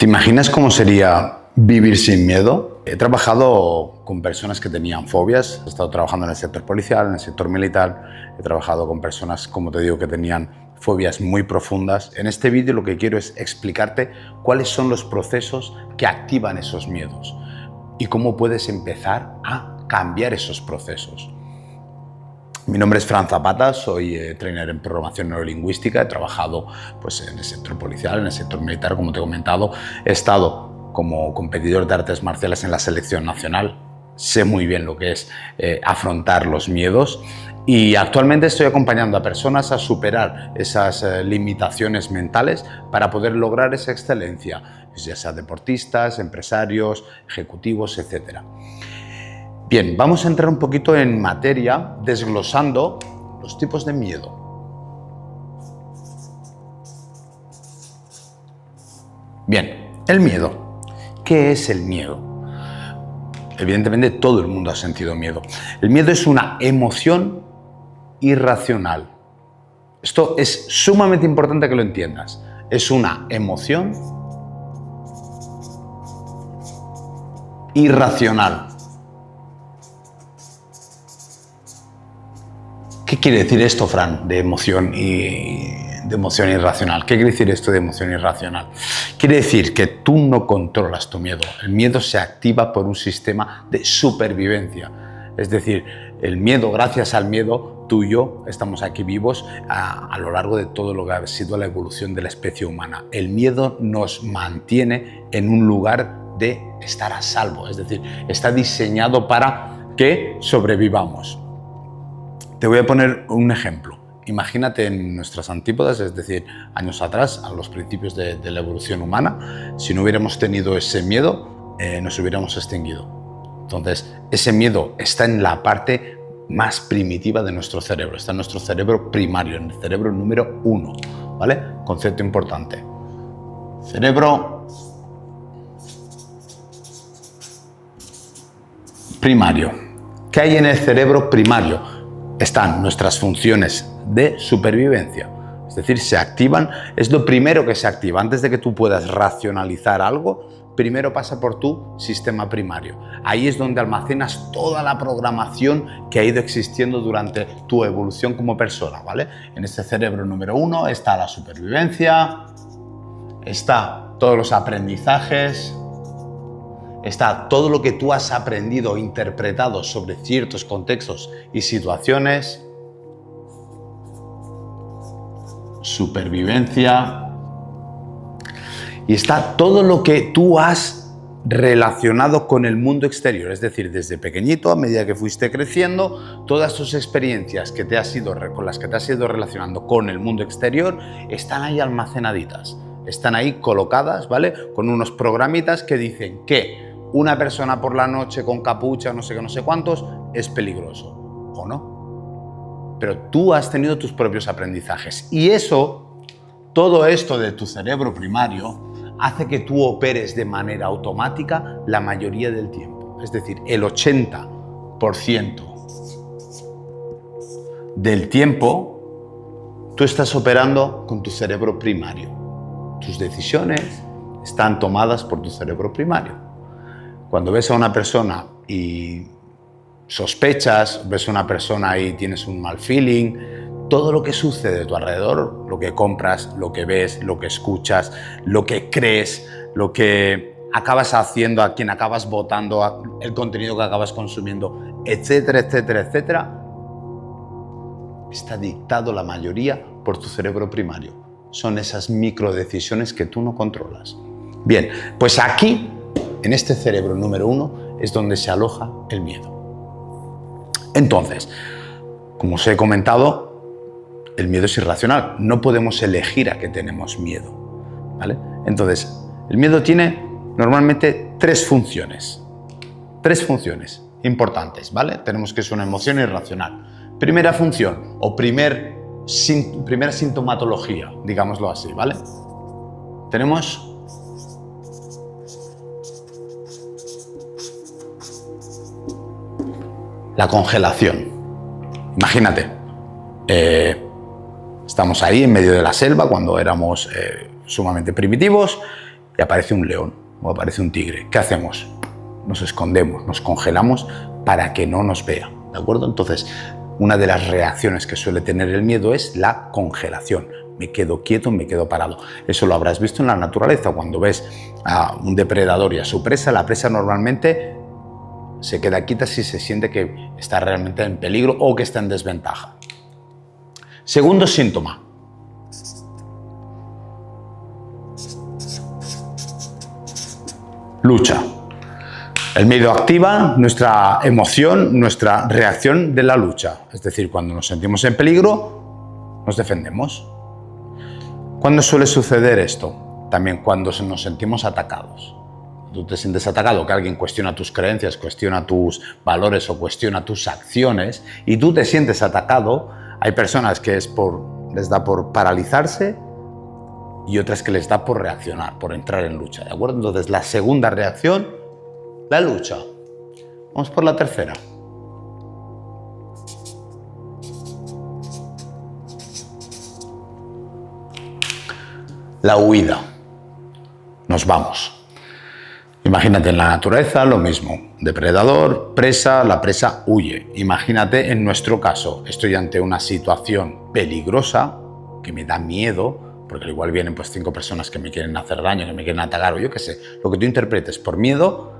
¿Te imaginas cómo sería vivir sin miedo? He trabajado con personas que tenían fobias, he estado trabajando en el sector policial, en el sector militar, he trabajado con personas, como te digo, que tenían fobias muy profundas. En este vídeo lo que quiero es explicarte cuáles son los procesos que activan esos miedos y cómo puedes empezar a cambiar esos procesos. Mi nombre es Fran Zapata, soy trainer en programación neurolingüística, he trabajado en el sector policial, en el sector militar, como te he comentado, he estado como competidor de artes marciales en la selección nacional, sé muy bien lo que es afrontar los miedos y actualmente estoy acompañando a personas a superar esas limitaciones mentales para poder lograr esa excelencia, ya sea deportistas, empresarios, ejecutivos, etc. Bien, vamos a entrar un poquito en materia desglosando los tipos de miedo. Bien, el miedo. ¿Qué es el miedo? Evidentemente todo el mundo ha sentido miedo. El miedo es una emoción irracional. Esto es sumamente importante que lo entiendas. Es una emoción irracional. ¿Qué quiere decir esto, Fran, de emoción irracional? ¿Qué quiere decir esto de emoción irracional? Quiere decir que tú no controlas tu miedo. El miedo se activa por un sistema de supervivencia. Es decir, el miedo, gracias al miedo, tú y yo estamos aquí vivos a lo largo de todo lo que ha sido la evolución de la especie humana. El miedo nos mantiene en un lugar de estar a salvo. Es decir, está diseñado para que sobrevivamos. Te voy a poner un ejemplo. Imagínate en nuestras antípodas, es decir, años atrás, a los principios de la evolución humana, si no hubiéramos tenido ese miedo, nos hubiéramos extinguido. Entonces, ese miedo está en la parte más primitiva de nuestro cerebro, está en nuestro cerebro primario, en el cerebro número 1, ¿vale? Concepto importante. Cerebro primario. ¿Qué hay en el cerebro primario? Están nuestras funciones de supervivencia, es decir, se activan, es lo primero que se activa. Antes de que tú puedas racionalizar algo, primero pasa por tu sistema primario. Ahí es donde almacenas toda la programación que ha ido existiendo durante tu evolución como persona, ¿vale? En este cerebro número 1 está la supervivencia, está todos los aprendizajes, está todo lo que tú has aprendido o interpretado sobre ciertos contextos y situaciones. Supervivencia. Y está todo lo que tú has relacionado con el mundo exterior. Es decir, desde pequeñito, a medida que fuiste creciendo, todas tus experiencias con las que te has ido relacionando con el mundo exterior están ahí almacenaditas. Están ahí colocadas, ¿vale? Con unos programitas que dicen que una persona por la noche con capucha, no sé qué, no sé cuántos, es peligroso, ¿o no? Pero tú has tenido tus propios aprendizajes y todo esto de tu cerebro primario hace que tú operes de manera automática la mayoría del tiempo. Es decir, el 80% del tiempo tú estás operando con tu cerebro primario. Tus decisiones están tomadas por tu cerebro primario. Cuando ves a una persona y sospechas, ves a una persona y tienes un mal feeling, todo lo que sucede a tu alrededor, lo que compras, lo que ves, lo que escuchas, lo que crees, lo que acabas haciendo, a quien acabas votando, el contenido que acabas consumiendo, etcétera, etcétera, etcétera, está dictado la mayoría por tu cerebro primario. Son esas microdecisiones que tú no controlas. Bien, pues aquí, en este cerebro número 1, es donde se aloja el miedo. Entonces, como os he comentado, el miedo es irracional. No podemos elegir a qué tenemos miedo, ¿vale? Entonces, el miedo tiene normalmente tres funciones importantes, ¿vale? Tenemos que es una emoción irracional. Primera función o primera sintomatología, digámoslo así, ¿vale? Tenemos la congelación. Imagínate, estamos ahí en medio de la selva cuando éramos sumamente primitivos y aparece un león o aparece un tigre. ¿Qué hacemos? Nos escondemos, nos congelamos para que no nos vea, ¿de acuerdo? Entonces, una de las reacciones que suele tener el miedo es la congelación. Me quedo quieto, me quedo parado. Eso lo habrás visto en la naturaleza. Cuando ves a un depredador y a su presa, la presa normalmente se queda quieta si se siente que está realmente en peligro o que está en desventaja. Segundo síntoma. Lucha. El miedo activa nuestra emoción, nuestra reacción de la lucha. Es decir, cuando nos sentimos en peligro, nos defendemos. ¿Cuándo suele suceder esto? También cuando nos sentimos atacados. Tú te sientes atacado, que alguien cuestiona tus creencias, cuestiona tus valores o cuestiona tus acciones y tú te sientes atacado. Hay personas que les da por paralizarse y otras que les da por reaccionar, por entrar en lucha, ¿de acuerdo? Entonces, la segunda reacción, la lucha. Vamos por la tercera. La huida. Nos vamos. Imagínate en la naturaleza lo mismo. Depredador, presa, la presa huye. Imagínate en nuestro caso, estoy ante una situación peligrosa que me da miedo, porque al igual vienen pues 5 personas que me quieren hacer daño, que me quieren atacar o yo qué sé, lo que tú interpretes por miedo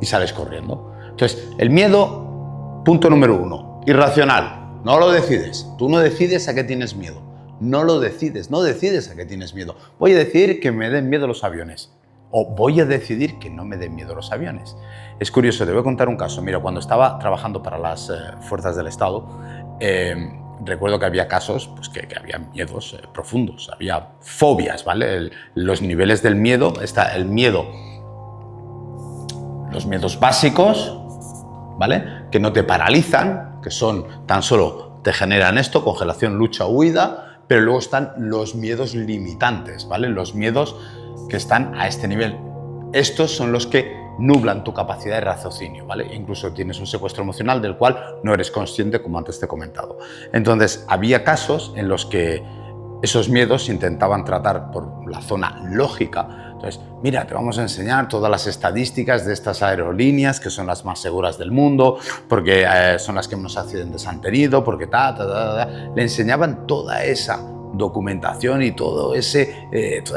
y sales corriendo. Entonces, el miedo, punto número 1, irracional. No lo decides. Tú no decides a qué tienes miedo. No lo decides, no decides a qué tienes miedo. Voy a decidir que me den miedo los aviones. O voy a decidir que no me den miedo los aviones. Es curioso, te voy a contar un caso. Mira, cuando estaba trabajando para las fuerzas del Estado, recuerdo que había casos pues, que había miedos profundos, había fobias, ¿vale? Los niveles del miedo, está el miedo, los miedos básicos, ¿vale? Que no te paralizan, que son tan solo te generan esto, congelación, lucha, huida, pero luego están los miedos limitantes, ¿vale? Los miedos que están a este nivel. Estos son los que nublan tu capacidad de raciocinio, ¿vale? Incluso tienes un secuestro emocional del cual no eres consciente, como antes te he comentado. Entonces, había casos en los que esos miedos se intentaban tratar por la zona lógica. Entonces, mira, te vamos a enseñar todas las estadísticas de estas aerolíneas que son las más seguras del mundo, porque son las que menos accidentes han tenido, porque Le enseñaban toda esa documentación y toda esa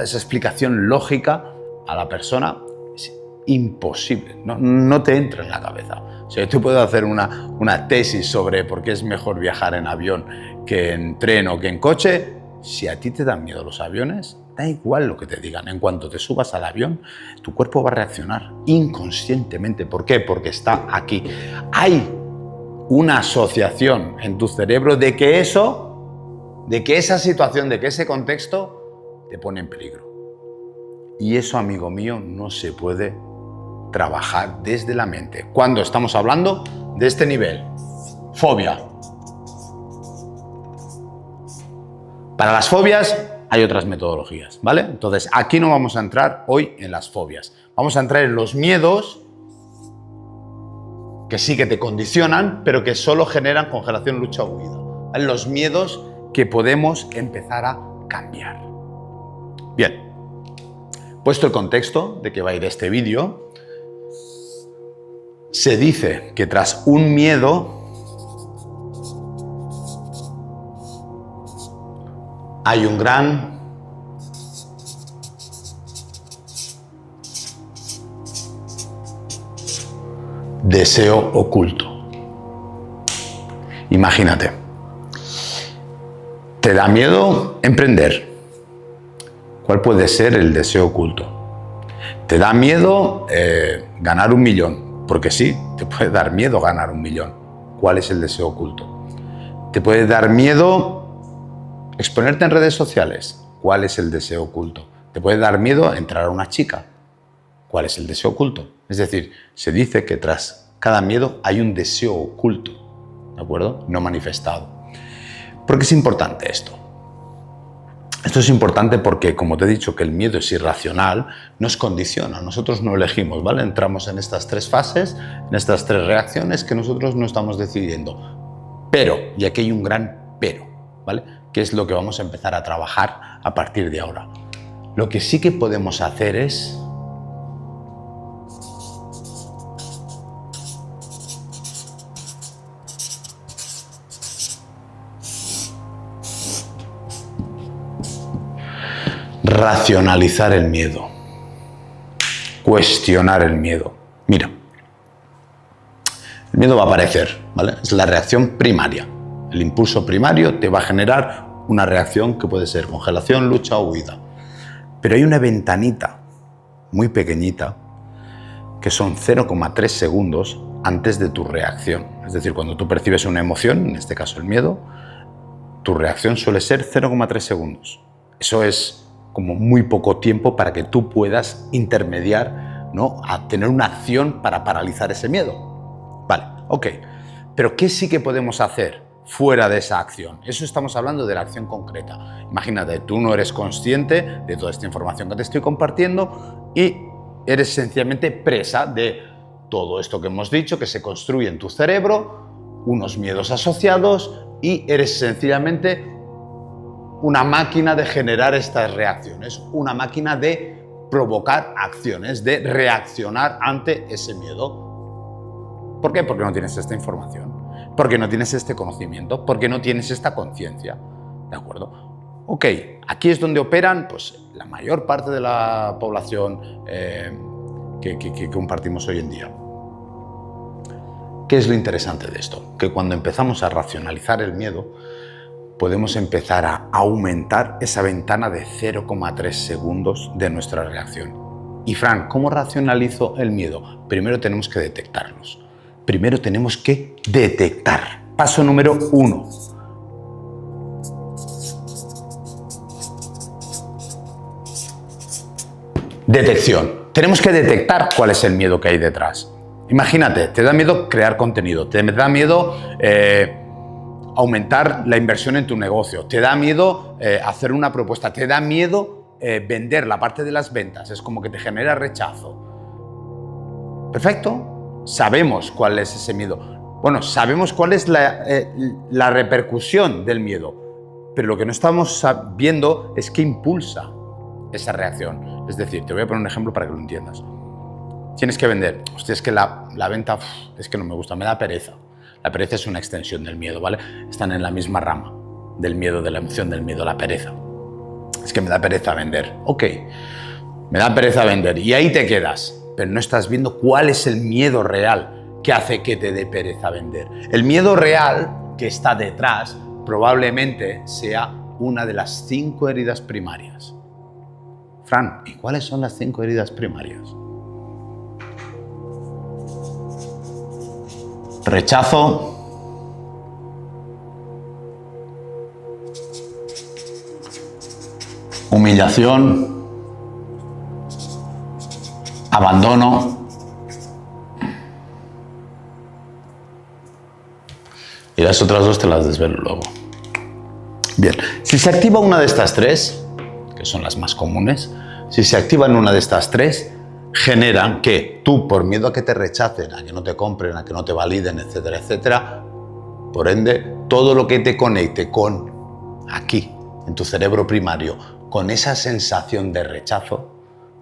explicación lógica a la persona. Es imposible, no te entra en la cabeza. O sea, yo puedo hacer una tesis sobre por qué es mejor viajar en avión que en tren o que en coche. Si a ti te dan miedo los aviones, da igual lo que te digan. En cuanto te subas al avión, tu cuerpo va a reaccionar inconscientemente. ¿Por qué? Porque está aquí. Hay una asociación en tu cerebro de que esa situación, de que ese contexto te pone en peligro. Y eso, amigo mío, no se puede trabajar desde la mente. Cuando estamos hablando de este nivel, fobia. Para las fobias hay otras metodologías, ¿vale? Entonces, aquí no vamos a entrar hoy en las fobias. Vamos a entrar en los miedos que sí que te condicionan, pero que solo generan congelación, lucha o huida, ¿vale? Los miedos que podemos empezar a cambiar. Bien, puesto el contexto de que va a ir este vídeo, se dice que tras un miedo hay un gran deseo oculto. Imagínate, ¿te da miedo emprender? ¿Cuál puede ser el deseo oculto? ¿Te da miedo ganar 1 millón? Porque sí, te puede dar miedo ganar 1 millón. ¿Cuál es el deseo oculto? ¿Te puede dar miedo exponerte en redes sociales? ¿Cuál es el deseo oculto? ¿Te puede dar miedo entrar a una chica? ¿Cuál es el deseo oculto? Es decir, se dice que tras cada miedo hay un deseo oculto, ¿de acuerdo? No manifestado. ¿Por qué es importante esto? Esto es importante porque, como te he dicho, que el miedo es irracional, nos condiciona, nosotros no elegimos, ¿vale? Entramos en estas 3 fases, en estas 3 reacciones que nosotros no estamos decidiendo. Pero, y aquí hay un gran pero, ¿vale? Que es lo que vamos a empezar a trabajar a partir de ahora. Lo que sí que podemos hacer es racionalizar el miedo, cuestionar el miedo. Mira, el miedo va a aparecer, ¿vale? Es la reacción primaria. El impulso primario te va a generar una reacción que puede ser congelación, lucha o huida. Pero hay una ventanita muy pequeñita que son 0,3 segundos antes de tu reacción. Es decir, cuando tú percibes una emoción, en este caso el miedo, tu reacción suele ser 0,3 segundos. Eso es como muy poco tiempo para que tú puedas intermediar, ¿no?, a tener una acción para paralizar ese miedo. Vale, ok. Pero ¿qué sí que podemos hacer fuera de esa acción? Eso estamos hablando de la acción concreta. Imagínate, tú no eres consciente de toda esta información que te estoy compartiendo y eres sencillamente presa de todo esto que hemos dicho, que se construye en tu cerebro, unos miedos asociados, y eres sencillamente una máquina de generar estas reacciones, una máquina de provocar acciones, de reaccionar ante ese miedo. ¿Por qué? Porque no tienes esta información, porque no tienes este conocimiento, porque no tienes esta conciencia. ¿De acuerdo? Ok, aquí es donde operan pues, la mayor parte de la población que compartimos hoy en día. ¿Qué es lo interesante de esto? Que cuando empezamos a racionalizar el miedo, podemos empezar a aumentar esa ventana de 0,3 segundos de nuestra reacción. Y Fran, ¿cómo racionalizo el miedo? Primero tenemos que detectarlos. Primero tenemos que detectar. Paso número 1. Detección. Tenemos que detectar cuál es el miedo que hay detrás. Imagínate, te da miedo crear contenido, te da miedo aumentar la inversión en tu negocio, te da miedo hacer una propuesta, te da miedo vender la parte de las ventas, es como que te genera rechazo. Perfecto, sabemos cuál es ese miedo. Bueno, sabemos cuál es la repercusión del miedo, pero lo que no estamos viendo es qué impulsa esa reacción. Es decir, te voy a poner un ejemplo para que lo entiendas. Tienes que vender. Hostia, es que la venta es que no me gusta, me da pereza. La pereza es una extensión del miedo, ¿vale? Están en la misma rama del miedo, de la emoción del miedo, la pereza. Es que me da pereza vender. Ok, me da pereza vender y ahí te quedas, pero no estás viendo cuál es el miedo real que hace que te dé pereza vender. El miedo real que está detrás probablemente sea una de las 5 heridas primarias. Fran, ¿y cuáles son las 5 heridas primarias? Rechazo, humillación, abandono y las otras 2 te las desvelo luego. Bien, si se activa una de estas 3, que son las más comunes, si se activan una de estas 3, generan que tú, por miedo a que te rechacen, a que no te compren, a que no te validen, etcétera, etcétera, por ende, todo lo que te conecte con aquí, en tu cerebro primario, con esa sensación de rechazo,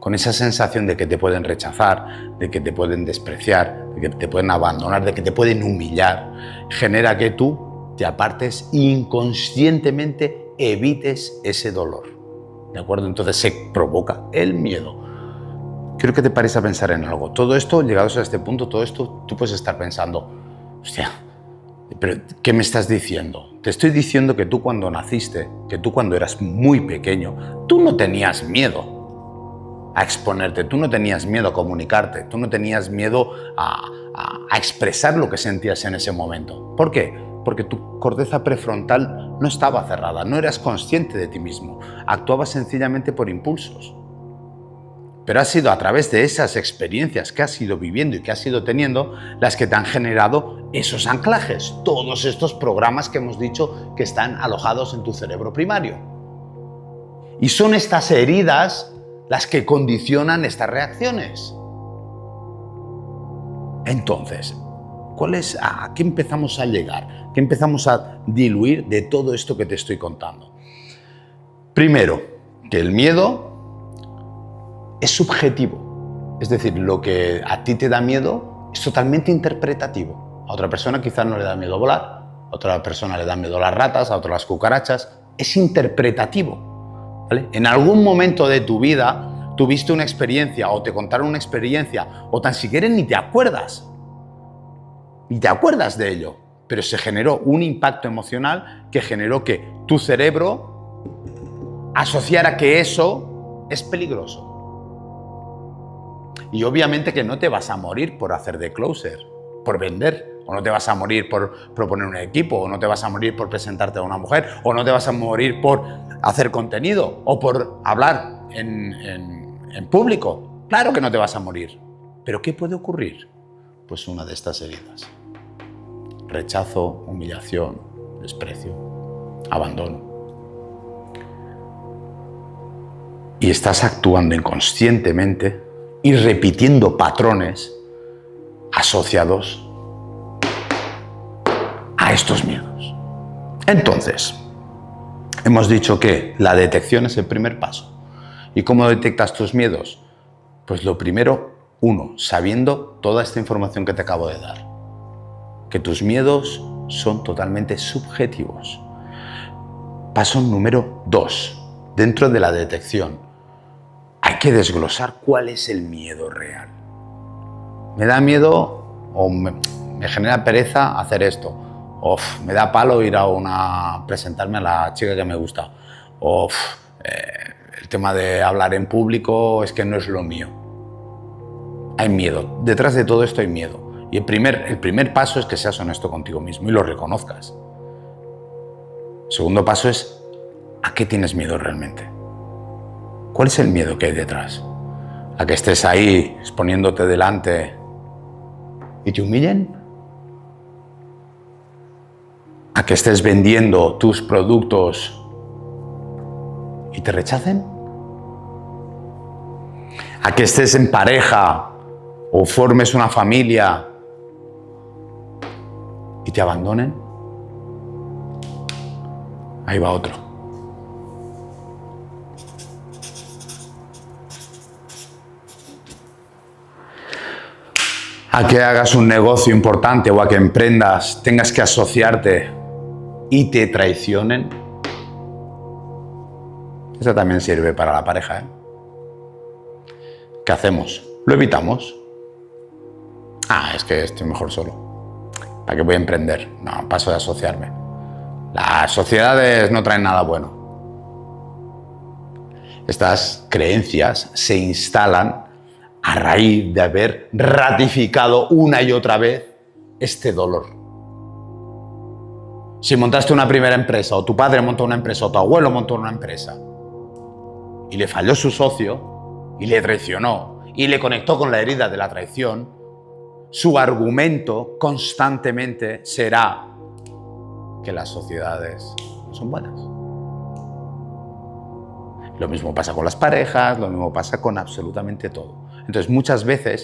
con esa sensación de que te pueden rechazar, de que te pueden despreciar, de que te pueden abandonar, de que te pueden humillar, genera que tú te apartes e inconscientemente evites ese dolor. ¿De acuerdo? Entonces se provoca el miedo. Quiero que te pares a pensar en algo. Todo esto, llegados a este punto, todo esto, tú puedes estar pensando, hostia, pero ¿qué me estás diciendo? Te estoy diciendo que tú cuando naciste, que tú cuando eras muy pequeño, tú no tenías miedo a exponerte, tú no tenías miedo a comunicarte, tú no tenías miedo a expresar lo que sentías en ese momento. ¿Por qué? Porque tu corteza prefrontal no estaba cerrada, no eras consciente de ti mismo, actuabas sencillamente por impulsos. Pero ha sido a través de esas experiencias que has ido viviendo y que has ido teniendo las que te han generado esos anclajes, todos estos programas que hemos dicho que están alojados en tu cerebro primario. Y son estas heridas las que condicionan estas reacciones. Entonces, ¿a qué empezamos a llegar? ¿Qué empezamos a diluir de todo esto que te estoy contando? Primero, que el miedo es subjetivo. Es decir, lo que a ti te da miedo es totalmente interpretativo. A otra persona quizás no le da miedo volar, a otra persona le da miedo las ratas, a otra las cucarachas. Es interpretativo, ¿vale? En algún momento de tu vida tuviste una experiencia o te contaron una experiencia o tan siquiera ni te acuerdas. Ni te acuerdas de ello, pero se generó un impacto emocional que generó que tu cerebro asociara que eso es peligroso. Y obviamente que no te vas a morir por hacer de closer, por vender, o no te vas a morir por proponer un equipo, o no te vas a morir por presentarte a una mujer, o no te vas a morir por hacer contenido, o por hablar en público. Claro que no te vas a morir. ¿Pero qué puede ocurrir? Pues una de estas heridas. Rechazo, humillación, desprecio, abandono. Y estás actuando inconscientemente y repitiendo patrones asociados a estos miedos. Entonces, hemos dicho que la detección es el primer paso. ¿Y cómo detectas tus miedos? Pues lo primero, sabiendo toda esta información que te acabo de dar. Que tus miedos son totalmente subjetivos. Paso número 2. Dentro de la detección, hay que desglosar cuál es el miedo real. Me da miedo o me genera pereza hacer esto. O me da palo ir a presentarme a la chica que me gusta. O el tema de hablar en público es que no es lo mío. Hay miedo. Detrás de todo esto hay miedo. Y el primer paso es que seas honesto contigo mismo y lo reconozcas. El segundo paso es ¿a qué tienes miedo realmente? ¿Cuál es el miedo que hay detrás? ¿A que estés ahí exponiéndote delante y te humillen? ¿A que estés vendiendo tus productos y te rechacen? ¿A que estés en pareja o formes una familia y te abandonen? Ahí va otro. A que hagas un negocio importante o a que emprendas, tengas que asociarte y te traicionen. Eso también sirve para la pareja, ¿eh? ¿Qué hacemos? ¿Lo evitamos? Es que estoy mejor solo. ¿Para qué voy a emprender? No, paso de asociarme. Las sociedades no traen nada bueno. Estas creencias se instalan a raíz de haber ratificado una y otra vez este dolor. Si montaste una primera empresa, o tu padre montó una empresa, o tu abuelo montó una empresa, y le falló su socio, y le traicionó, y le conectó con la herida de la traición, su argumento constantemente será que las sociedades no son buenas. Lo mismo pasa con las parejas, lo mismo pasa con absolutamente todo. Entonces, muchas veces,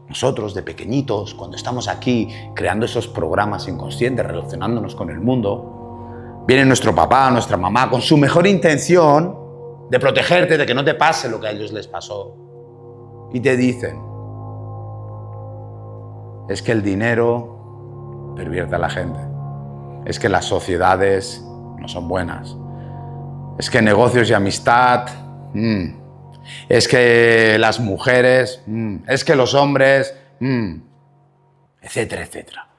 nosotros de pequeñitos, cuando estamos aquí creando esos programas inconscientes, relacionándonos con el mundo, viene nuestro papá, nuestra mamá, con su mejor intención de protegerte, de que no te pase lo que a ellos les pasó. Y te dicen, es que el dinero pervierte a la gente. Es que las sociedades no son buenas. Es que negocios y amistad, es que las mujeres, es que los hombres, etcétera, etcétera.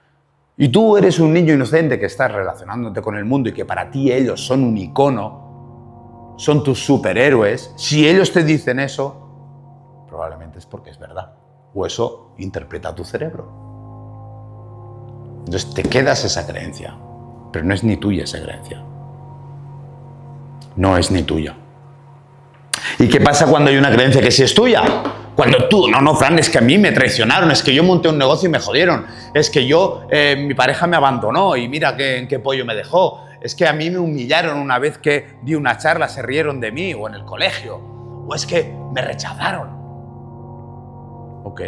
Y tú eres un niño inocente que estás relacionándote con el mundo y que para ti ellos son un icono, son tus superhéroes. Si ellos te dicen eso, probablemente es porque es verdad. O eso interpreta tu cerebro. Entonces te quedas esa creencia, pero no es ni tuya esa creencia. No es ni tuya. ¿Y qué pasa cuando hay una creencia que sí es tuya? Cuando tú, no, Fran, es que a mí me traicionaron, es que yo monté un negocio y me jodieron, es que mi pareja me abandonó y mira en qué pollo me dejó, es que a mí me humillaron una vez que di una charla, se rieron de mí, o en el colegio, o es que me rechazaron. Ok.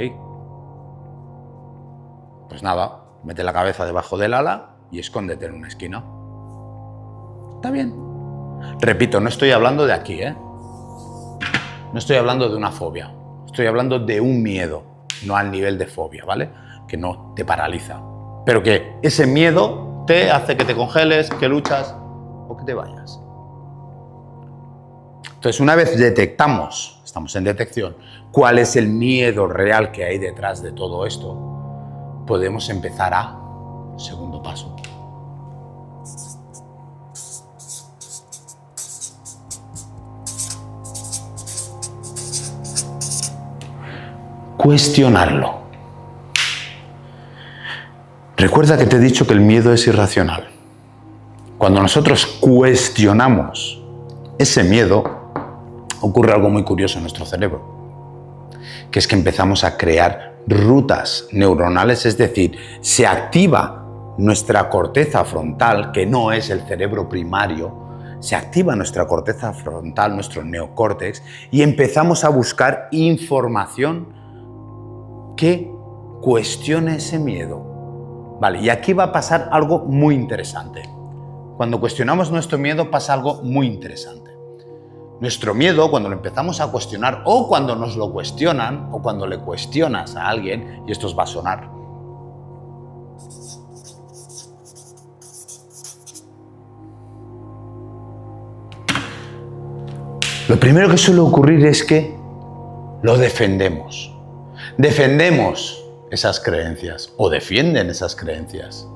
Pues nada, mete la cabeza debajo del ala y escóndete en una esquina. Está bien. Repito, no estoy hablando de aquí, ¿eh? no estoy hablando de una fobia, estoy hablando de un miedo, no al nivel de fobia, ¿vale? Que no te paraliza, pero que ese miedo te hace que te congeles, que luchas o que te vayas. Entonces, una vez detectamos, estamos en detección, cuál es el miedo real que hay detrás de todo esto, podemos empezar a segundo paso. Cuestionarlo. Recuerda que te he dicho que el miedo es irracional. Cuando nosotros cuestionamos ese miedo, ocurre algo muy curioso en nuestro cerebro, que es que empezamos a crear rutas neuronales, es decir, se activa nuestra corteza frontal, que no es el cerebro primario, se activa nuestra corteza frontal, nuestro neocórtex, y empezamos a buscar información que cuestione ese miedo. Vale, y aquí va a pasar algo muy interesante. Cuando cuestionamos nuestro miedo pasa algo muy interesante. Nuestro miedo, cuando lo empezamos a cuestionar, o cuando nos lo cuestionan, o cuando le cuestionas a alguien, y esto os va a sonar. Lo primero que suele ocurrir es que lo defendemos. Defendemos esas creencias, o defienden esas creencias.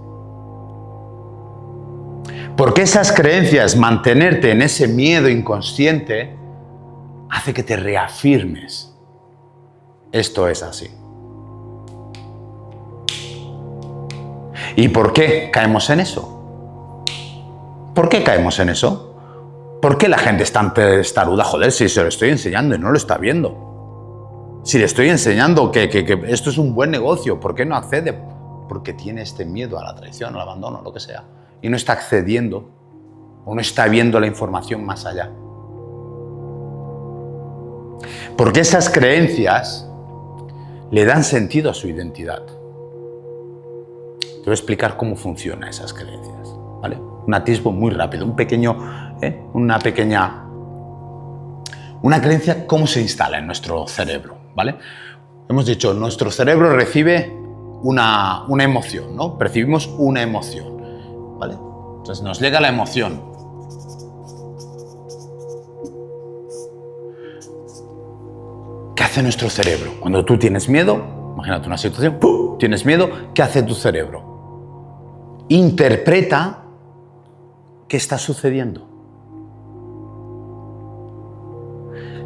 Porque esas creencias, mantenerte en ese miedo inconsciente, hace que te reafirmes. Esto es así. ¿Y por qué caemos en eso? ¿Por qué caemos en eso? ¿Por qué la gente es tan testaruda? Joder, si se lo estoy enseñando y no lo está viendo. Si le estoy enseñando que esto es un buen negocio, ¿por qué no accede? Porque tiene este miedo a la traición, al abandono, lo que sea. Y no está accediendo o no está viendo la información más allá. Porque esas creencias le dan sentido a su identidad. Te voy a explicar cómo funcionan esas creencias, ¿vale? Un atisbo muy rápido, una creencia, cómo se instala en nuestro cerebro, ¿vale? Hemos dicho, nuestro cerebro recibe una emoción, ¿no? Percibimos una emoción. ¿Vale? Entonces nos llega la emoción. ¿Qué hace nuestro cerebro? Cuando tú tienes miedo, imagínate una situación, ¡pum! Tienes miedo, ¿qué hace tu cerebro? Interpreta qué está sucediendo.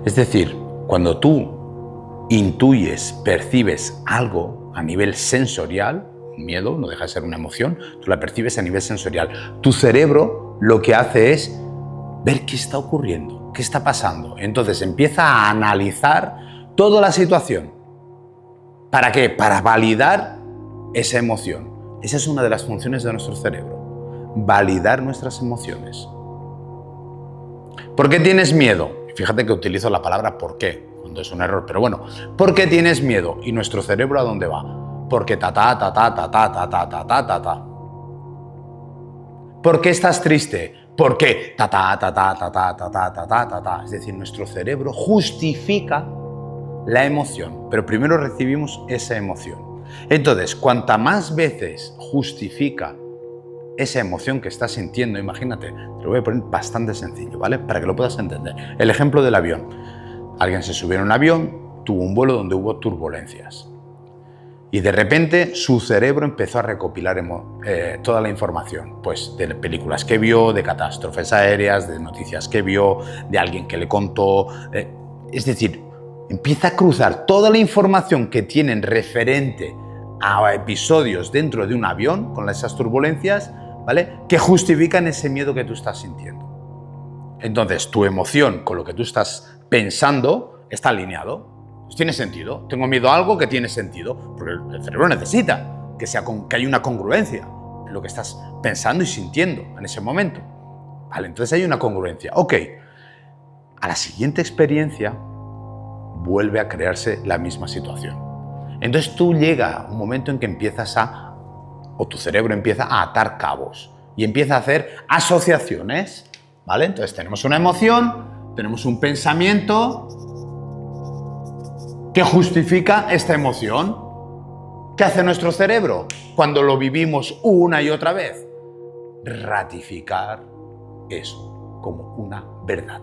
Es decir, cuando tú intuyes, percibes algo a nivel sensorial, miedo, no deja de ser una emoción, tú la percibes a nivel sensorial. Tu cerebro lo que hace es ver qué está ocurriendo, qué está pasando. Entonces empieza a analizar toda la situación. ¿Para qué? Para validar esa emoción. Esa es una de las funciones de nuestro cerebro, validar nuestras emociones. ¿Por qué tienes miedo? Fíjate que utilizo la palabra ¿por qué? Cuando es un error, pero bueno, ¿por qué tienes miedo? ¿Y nuestro cerebro a dónde va? Porque ta. ¿Por qué estás triste? Porque ta. Es decir, nuestro cerebro justifica la emoción, pero primero recibimos esa emoción. Entonces, cuanta más veces justifica esa emoción que estás sintiendo, imagínate, te lo voy a poner bastante sencillo, ¿vale? Para que lo puedas entender. El ejemplo del avión. Alguien se subió en un avión, tuvo un vuelo donde hubo turbulencias. Y de repente su cerebro empezó a recopilar toda la información, pues de películas que vio, de catástrofes aéreas, de noticias que vio, de alguien que le contó. Es decir, empieza a cruzar toda la información que tienen referente a episodios dentro de un avión con esas turbulencias, ¿vale? Que justifican ese miedo que tú estás sintiendo. Entonces, tu emoción con lo que tú estás pensando está alineado. Pues tiene sentido. Tengo miedo a algo que tiene sentido, porque el cerebro necesita que haya una congruencia en lo que estás pensando y sintiendo en ese momento. Vale, entonces hay una congruencia. Ok, a la siguiente experiencia vuelve a crearse la misma situación. Entonces tú llega un momento en que tu cerebro empieza a atar cabos y empieza a hacer asociaciones, ¿vale? Entonces tenemos una emoción, tenemos un pensamiento que justifica esta emoción. ¿Qué hace nuestro cerebro cuando lo vivimos una y otra vez? Ratificar eso como una verdad.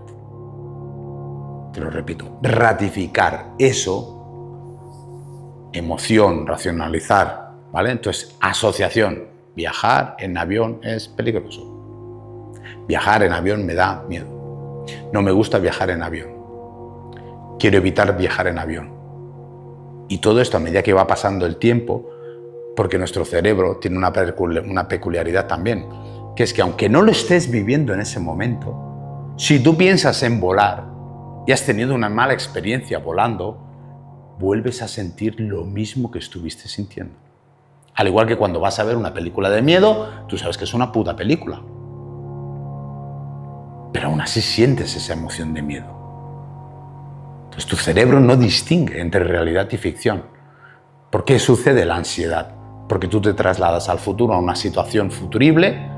Te lo repito, ratificar eso, emoción, racionalizar, ¿vale? Entonces, asociación, viajar en avión es peligroso. Viajar en avión me da miedo. No me gusta viajar en avión. Quiero evitar viajar en avión. Y todo esto a medida que va pasando el tiempo, porque nuestro cerebro tiene una peculiaridad también, que es que aunque no lo estés viviendo en ese momento, si tú piensas en volar y has tenido una mala experiencia volando, vuelves a sentir lo mismo que estuviste sintiendo. Al igual que cuando vas a ver una película de miedo, tú sabes que es una puta película. Pero aún así sientes esa emoción de miedo. Entonces tu cerebro no distingue entre realidad y ficción. ¿Por qué sucede la ansiedad? Porque tú te trasladas al futuro, a una situación futurible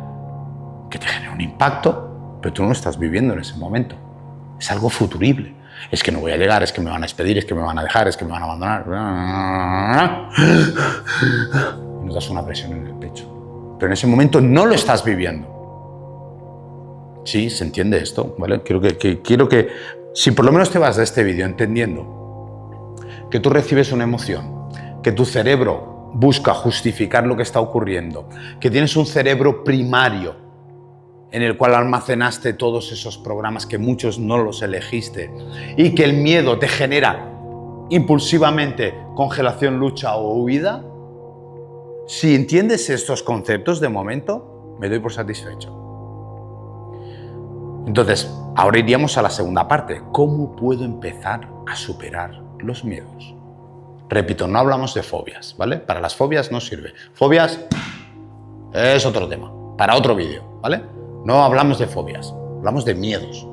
que te genera un impacto, pero tú no lo estás viviendo en ese momento. Es algo futurible. Es que no voy a llegar, es que me van a despedir, es que me van a dejar, es que me van a abandonar. Y notas una presión en el pecho. Pero en ese momento no lo estás viviendo. Sí, ¿se entiende esto? ¿Vale? Quiero que si por lo menos te vas de este vídeo entendiendo que tú recibes una emoción, que tu cerebro busca justificar lo que está ocurriendo, que tienes un cerebro primario en el cual almacenaste todos esos programas que muchos no los elegiste y que el miedo te genera impulsivamente congelación, lucha o huida, si entiendes estos conceptos de momento, me doy por satisfecho. Entonces, ahora iríamos a la segunda parte. ¿Cómo puedo empezar a superar los miedos? Repito, no hablamos de fobias, ¿vale? Para las fobias no sirve. Fobias es otro tema, para otro vídeo, ¿vale? No hablamos de fobias, hablamos de miedos.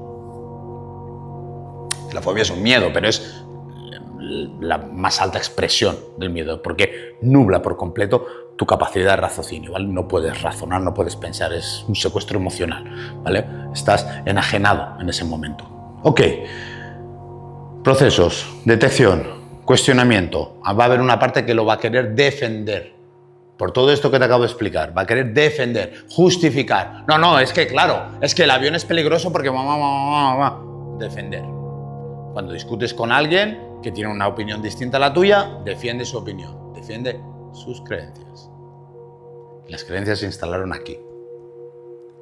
La fobia es un miedo, pero es la más alta expresión del miedo, porque nubla por completo tu capacidad de raciocinio, ¿vale? No puedes razonar, no puedes pensar, es un secuestro emocional, ¿vale? Estás enajenado en ese momento. Ok, procesos, detección, cuestionamiento. Va a haber una parte que lo va a querer defender. Por todo esto que te acabo de explicar, va a querer defender, justificar. No, es que claro, es que el avión es peligroso porque defender. Cuando discutes con alguien que tiene una opinión distinta a la tuya, defiende su opinión, defiende sus creencias. Las creencias se instalaron aquí.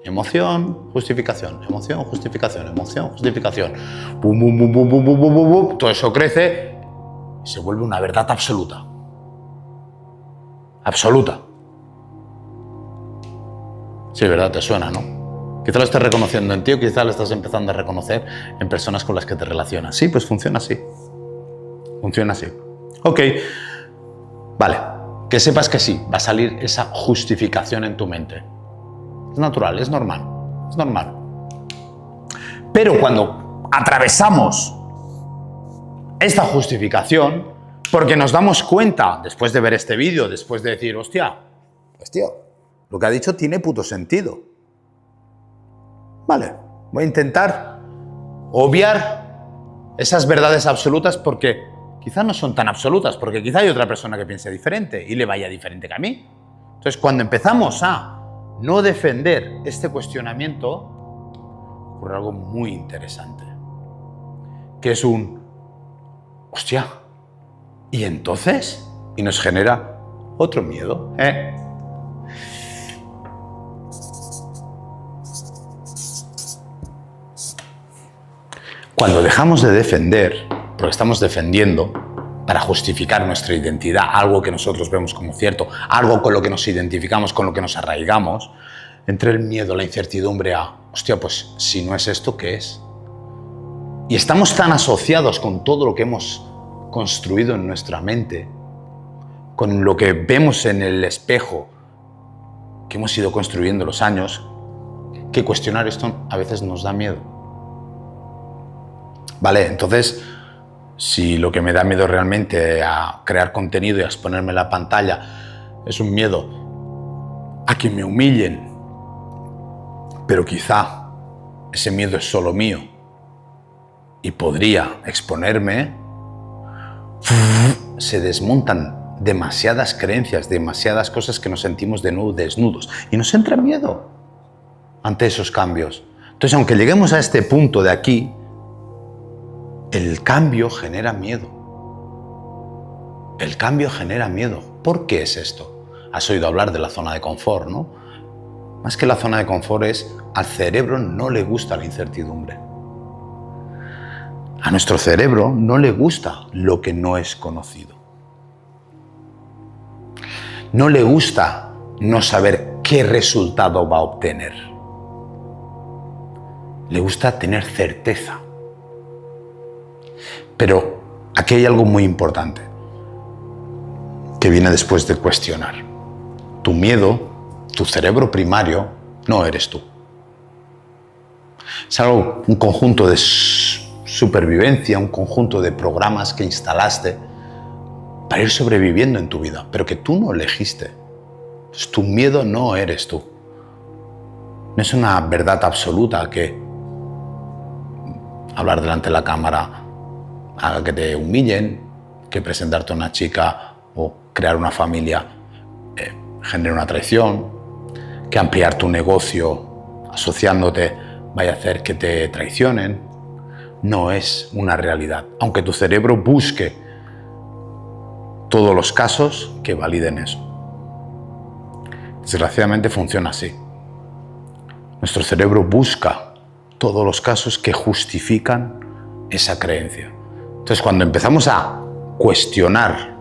Emoción, justificación, emoción, justificación, emoción, justificación. Bum, bum, bum, bum, bum, bum, bum, bum, bum. Todo eso crece y se vuelve una verdad absoluta. Absoluta. Sí, ¿verdad? Te suena, ¿no? Quizá lo estés reconociendo en ti o quizá lo estás empezando a reconocer en personas con las que te relacionas. Sí, pues funciona así. Funciona así. Ok. Vale. Que sepas que sí, va a salir esa justificación en tu mente. Es natural, es normal. Es normal. Pero cuando atravesamos esta justificación, porque nos damos cuenta, después de ver este vídeo, después de decir, hostia, pues tío, lo que ha dicho tiene puto sentido. Vale, voy a intentar obviar esas verdades absolutas porque quizás no son tan absolutas, porque quizá hay otra persona que piense diferente y le vaya diferente que a mí. Entonces, cuando empezamos a no defender este cuestionamiento, ocurre algo muy interesante, que es un, hostia, ¿y entonces? Y nos genera otro miedo, Cuando dejamos de defender, porque estamos defendiendo para justificar nuestra identidad, algo que nosotros vemos como cierto, algo con lo que nos identificamos, con lo que nos arraigamos, entre el miedo, la incertidumbre a, hostia, pues si no es esto, ¿qué es? Y estamos tan asociados con todo lo que hemos construido en nuestra mente, con lo que vemos en el espejo que hemos ido construyendo los años, que cuestionar esto a veces nos da miedo. Vale, entonces, si lo que me da miedo realmente a crear contenido y a exponerme en la pantalla es un miedo a que me humillen, pero quizá ese miedo es solo mío y podría exponerme, se desmontan demasiadas creencias, demasiadas cosas que nos sentimos de nuevo desnudos y nos entra miedo ante esos cambios. Entonces, aunque lleguemos a este punto de aquí, el cambio genera miedo. El cambio genera miedo. ¿Por qué es esto? Has oído hablar de la zona de confort, ¿no? Más que la zona de confort es, al cerebro no le gusta la incertidumbre. A nuestro cerebro no le gusta lo que no es conocido. No le gusta no saber qué resultado va a obtener. Le gusta tener certeza. Pero aquí hay algo muy importante que viene después de cuestionar. Tu miedo, tu cerebro primario, no eres tú. Es algo, un conjunto de supervivencia, un conjunto de programas que instalaste para ir sobreviviendo en tu vida, pero que tú no elegiste. Entonces, tu miedo no eres tú. No es una verdad absoluta que hablar delante de la cámara haga que te humillen, que presentarte a una chica o crear una familia genere una traición, que ampliar tu negocio asociándote vaya a hacer que te traicionen. No es una realidad, aunque tu cerebro busque todos los casos que validen eso. Desgraciadamente funciona así. Nuestro cerebro busca todos los casos que justifican esa creencia. Entonces, cuando empezamos a cuestionar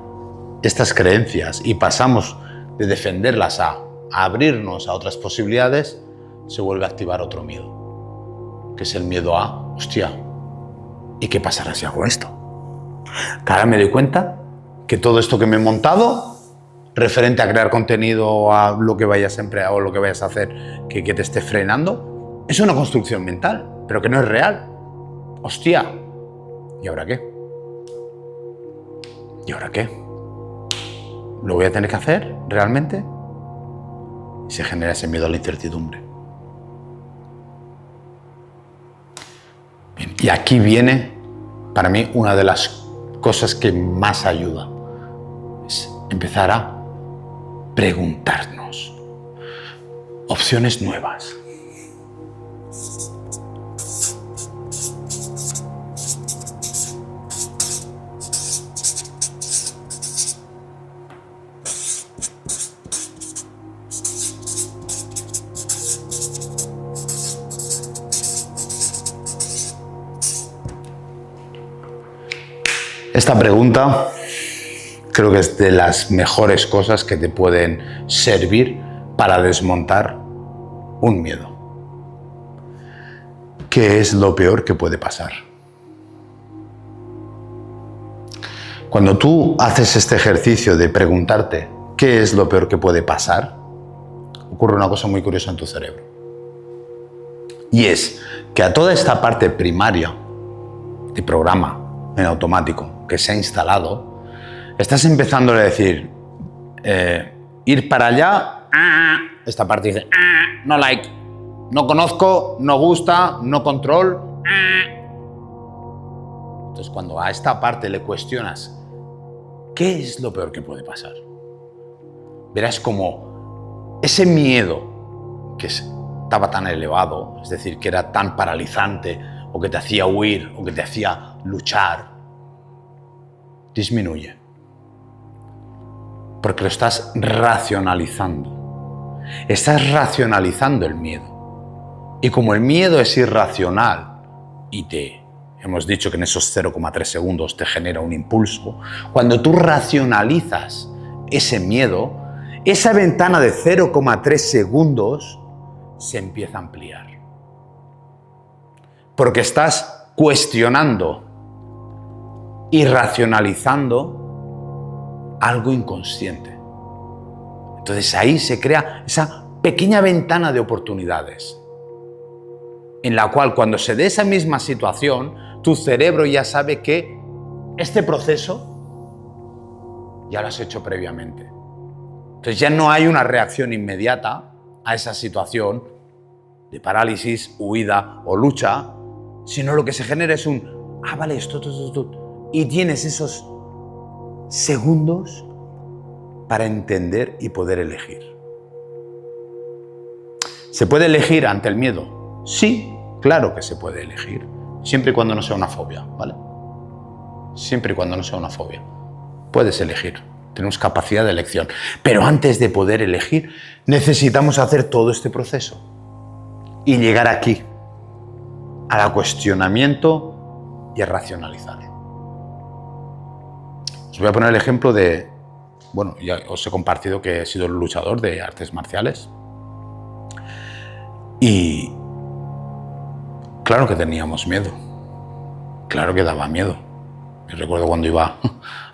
estas creencias y pasamos de defenderlas a abrirnos a otras posibilidades, se vuelve a activar otro miedo, que es el miedo a, hostia, ¿y qué pasará si hago esto? Que ahora me doy cuenta que todo esto que me he montado, referente a crear contenido o a lo que vayas a emplear o lo que vayas a hacer que te esté frenando, es una construcción mental, pero que no es real. Hostia, ¿y ahora qué? ¿Y ahora qué? ¿Lo voy a tener que hacer realmente? Y se genera ese miedo a la incertidumbre. Bien, y aquí viene, para mí, una de las cosas que más ayuda. Es empezar a preguntarnos opciones nuevas. Esta pregunta creo que es de las mejores cosas que te pueden servir para desmontar un miedo. ¿Qué es lo peor que puede pasar? Cuando tú haces este ejercicio de preguntarte qué es lo peor que puede pasar, ocurre una cosa muy curiosa en tu cerebro. Y es que a toda esta parte primaria de programa en automático que se ha instalado, estás empezando a decir, ir para allá, esta parte dice, no like, no conozco, no gusta, no control. Entonces, cuando a esta parte le cuestionas, ¿qué es lo peor que puede pasar? Verás como ese miedo que estaba tan elevado, es decir, que era tan paralizante, o que te hacía huir, o que te hacía luchar, disminuye. Porque lo estás racionalizando. Estás racionalizando el miedo. Y como el miedo es irracional y hemos dicho que en esos 0,3 segundos te genera un impulso, cuando tú racionalizas ese miedo, esa ventana de 0,3 segundos se empieza a ampliar. Porque estás cuestionando y racionalizando algo inconsciente. Entonces ahí se crea esa pequeña ventana de oportunidades en la cual cuando se dé esa misma situación, tu cerebro ya sabe que este proceso ya lo has hecho previamente. Entonces ya no hay una reacción inmediata a esa situación de parálisis, huida o lucha, sino lo que se genera es un, vale, esto. Y tienes esos segundos para entender y poder elegir. ¿Se puede elegir ante el miedo? Sí, claro que se puede elegir, siempre y cuando no sea una fobia, ¿vale? Siempre y cuando no sea una fobia. Puedes elegir, tenemos capacidad de elección. Pero antes de poder elegir, necesitamos hacer todo este proceso y llegar aquí, al cuestionamiento y a racionalizarlo. Os voy a poner el ejemplo de, bueno, ya os he compartido que he sido luchador de artes marciales. Y claro que teníamos miedo, claro que daba miedo. Yo recuerdo cuando iba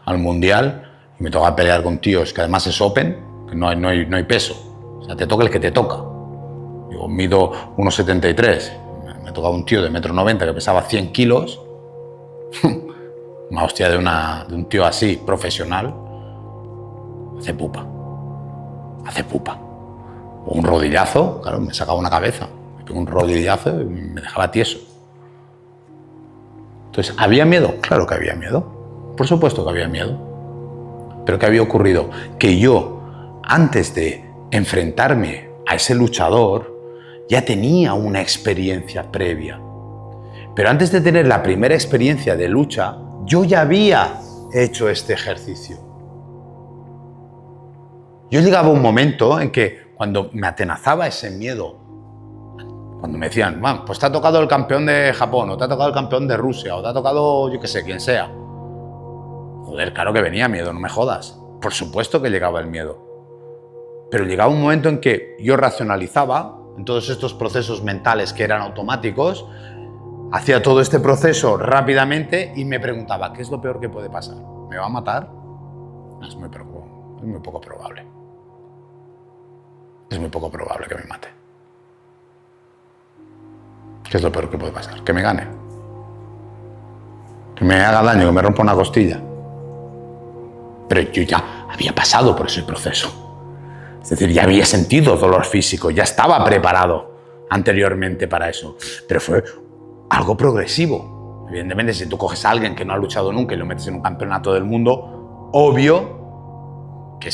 al mundial y me tocaba pelear con tíos que además es open, que no hay peso, o sea, te toca el que te toca. Yo mido 1,73, me tocaba un tío de 1,90 m que pesaba 100 kilos, una hostia de un tío así, profesional, hace pupa. O un rodillazo, claro, me sacaba una cabeza, me pegó un rodillazo y me dejaba tieso. Entonces, ¿había miedo? Claro que había miedo, por supuesto que había miedo. Pero ¿qué había ocurrido? Que yo, antes de enfrentarme a ese luchador, ya tenía una experiencia previa. Pero antes de tener la primera experiencia de lucha, yo ya había hecho este ejercicio. Yo llegaba a un momento en que cuando me atenazaba ese miedo, cuando me decían, pues te ha tocado el campeón de Japón, o te ha tocado el campeón de Rusia, o te ha tocado, yo qué sé, quien sea. Joder, claro que venía miedo, no me jodas. Por supuesto que llegaba el miedo. Pero llegaba un momento en que yo racionalizaba, en todos estos procesos mentales que eran automáticos, hacía todo este proceso rápidamente y me preguntaba, ¿qué es lo peor que puede pasar? ¿Me va a matar? Es muy poco probable. Es muy poco probable que me mate. ¿Qué es lo peor que puede pasar? Que me gane. Que me haga daño, que me rompa una costilla. Pero yo ya había pasado por ese proceso. Es decir, ya había sentido dolor físico, ya estaba preparado anteriormente para eso. Pero fue algo progresivo. Evidentemente, si tú coges a alguien que no ha luchado nunca y lo metes en un campeonato del mundo, obvio que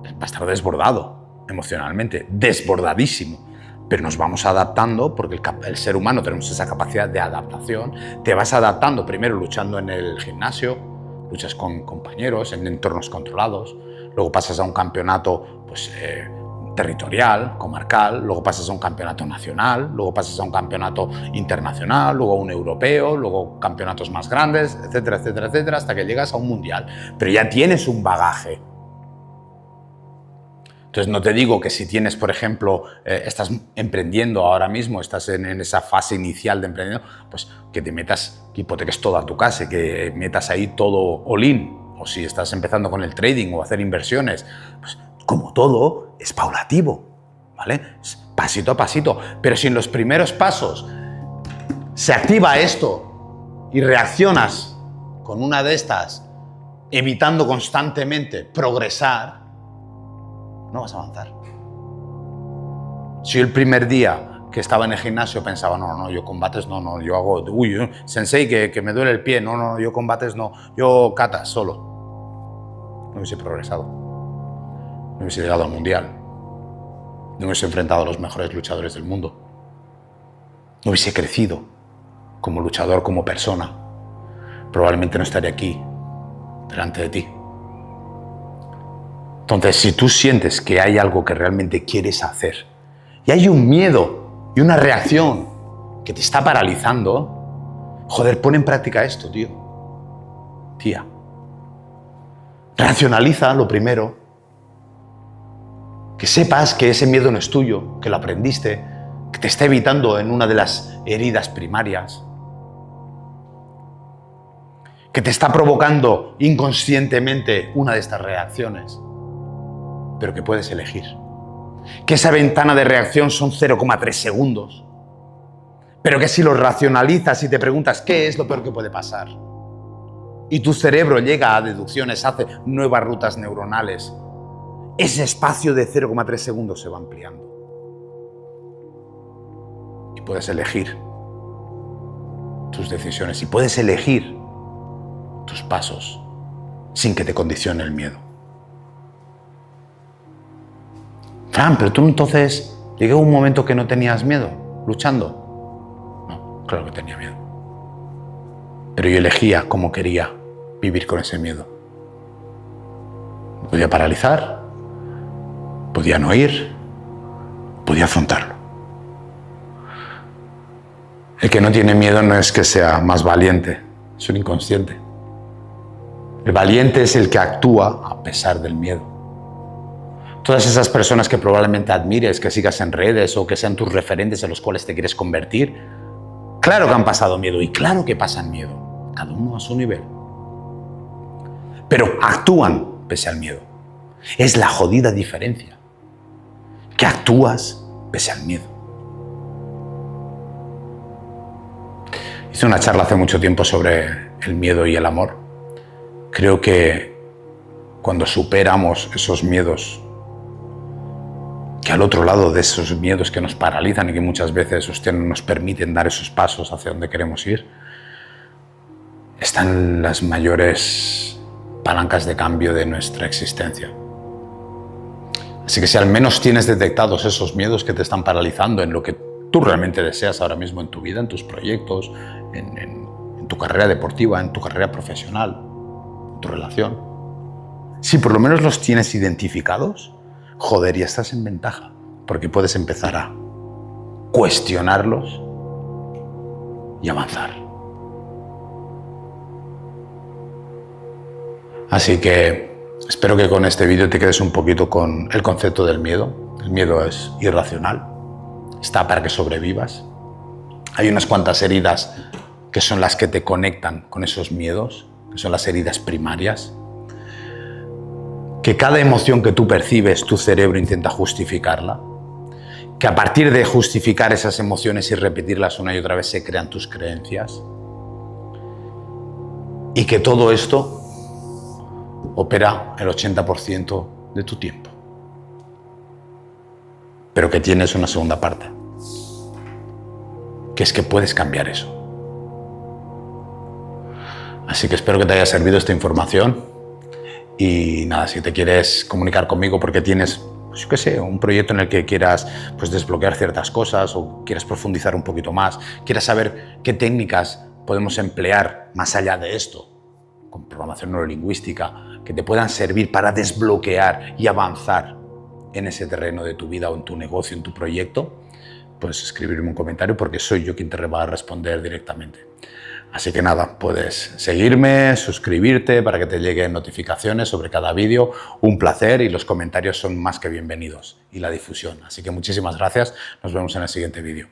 va a estar desbordado emocionalmente, desbordadísimo. Pero nos vamos adaptando porque el ser humano tenemos esa capacidad de adaptación. Te vas adaptando primero luchando en el gimnasio, luchas con compañeros en entornos controlados, luego pasas a un campeonato territorial, comarcal, luego pasas a un campeonato nacional, luego pasas a un campeonato internacional, luego a un europeo, luego campeonatos más grandes, etcétera, etcétera, etcétera, hasta que llegas a un mundial. Pero ya tienes un bagaje. Entonces no te digo que si tienes, por ejemplo, estás emprendiendo ahora mismo, estás en esa fase inicial de emprendimiento, pues que te metas, que hipoteques toda tu casa, que metas ahí todo all-in. O si estás empezando con el trading o hacer inversiones, pues como todo es paulativo, ¿vale? Es pasito a pasito. Pero si en los primeros pasos se activa esto y reaccionas con una de estas, evitando constantemente progresar, no vas a avanzar. Si yo el primer día que estaba en el gimnasio pensaba, no, yo combates no, yo hago, sensei, que me duele el pie, no, yo combates no, yo kata solo, no hubiese progresado, no hubiese llegado al mundial, no hubiese enfrentado a los mejores luchadores del mundo, no hubiese crecido como luchador, como persona, probablemente no estaría aquí, delante de ti. Entonces, si tú sientes que hay algo que realmente quieres hacer y hay un miedo y una reacción que te está paralizando, joder, pon en práctica esto, tío. Tía. Racionaliza lo primero. Que sepas que ese miedo no es tuyo, que lo aprendiste, que te está evitando en una de las heridas primarias, que te está provocando inconscientemente una de estas reacciones, pero que puedes elegir. Que esa ventana de reacción son 0,3 segundos, pero que si lo racionalizas y te preguntas qué es lo peor que puede pasar, y tu cerebro llega a deducciones, hace nuevas rutas neuronales, ese espacio de 0,3 segundos se va ampliando. Y puedes elegir tus decisiones y puedes elegir tus pasos sin que te condicione el miedo. Fran, pero tú entonces llegó un momento que no tenías miedo, luchando. No, claro que tenía miedo. Pero yo elegía cómo quería vivir con ese miedo. Podía paralizar, podía no ir, podía afrontarlo. El que no tiene miedo no es que sea más valiente, es un inconsciente. El valiente es el que actúa a pesar del miedo. Todas esas personas que probablemente admires, que sigas en redes o que sean tus referentes en los cuales te quieres convertir, claro que han pasado miedo y claro que pasan miedo, cada uno a su nivel. Pero actúan pese al miedo. Es la jodida diferencia, que actúas pese al miedo. Hice una charla hace mucho tiempo sobre el miedo y el amor. Creo que cuando superamos esos miedos, que al otro lado de esos miedos que nos paralizan y que muchas veces no nos permiten dar esos pasos hacia donde queremos ir, están las mayores palancas de cambio de nuestra existencia. Así que si al menos tienes detectados esos miedos que te están paralizando en lo que tú realmente deseas ahora mismo en tu vida, en tus proyectos, en tu carrera deportiva, en tu carrera profesional, en tu relación, si por lo menos los tienes identificados, joder, ya estás en ventaja, porque puedes empezar a cuestionarlos y avanzar. Así que espero que con este vídeo te quedes un poquito con el concepto del miedo. El miedo es irracional, está para que sobrevivas. Hay unas cuantas heridas que son las que te conectan con esos miedos, que son las heridas primarias. Que cada emoción que tú percibes, tu cerebro intenta justificarla. Que a partir de justificar esas emociones y repetirlas una y otra vez se crean tus creencias. Y que todo esto opera el 80% de tu tiempo. Pero que tienes una segunda parte, que es que puedes cambiar eso. Así que espero que te haya servido esta información. Y nada, si te quieres comunicar conmigo porque tienes, pues yo qué sé, un proyecto en el que quieras pues, desbloquear ciertas cosas o quieras profundizar un poquito más, quieras saber qué técnicas podemos emplear más allá de esto, con programación neurolingüística, que te puedan servir para desbloquear y avanzar en ese terreno de tu vida o en tu negocio, en tu proyecto, puedes escribirme un comentario porque soy yo quien te va a responder directamente. Así que nada, puedes seguirme, suscribirte para que te lleguen notificaciones sobre cada vídeo. Un placer y los comentarios son más que bienvenidos y la difusión. Así que muchísimas gracias. Nos vemos en el siguiente vídeo.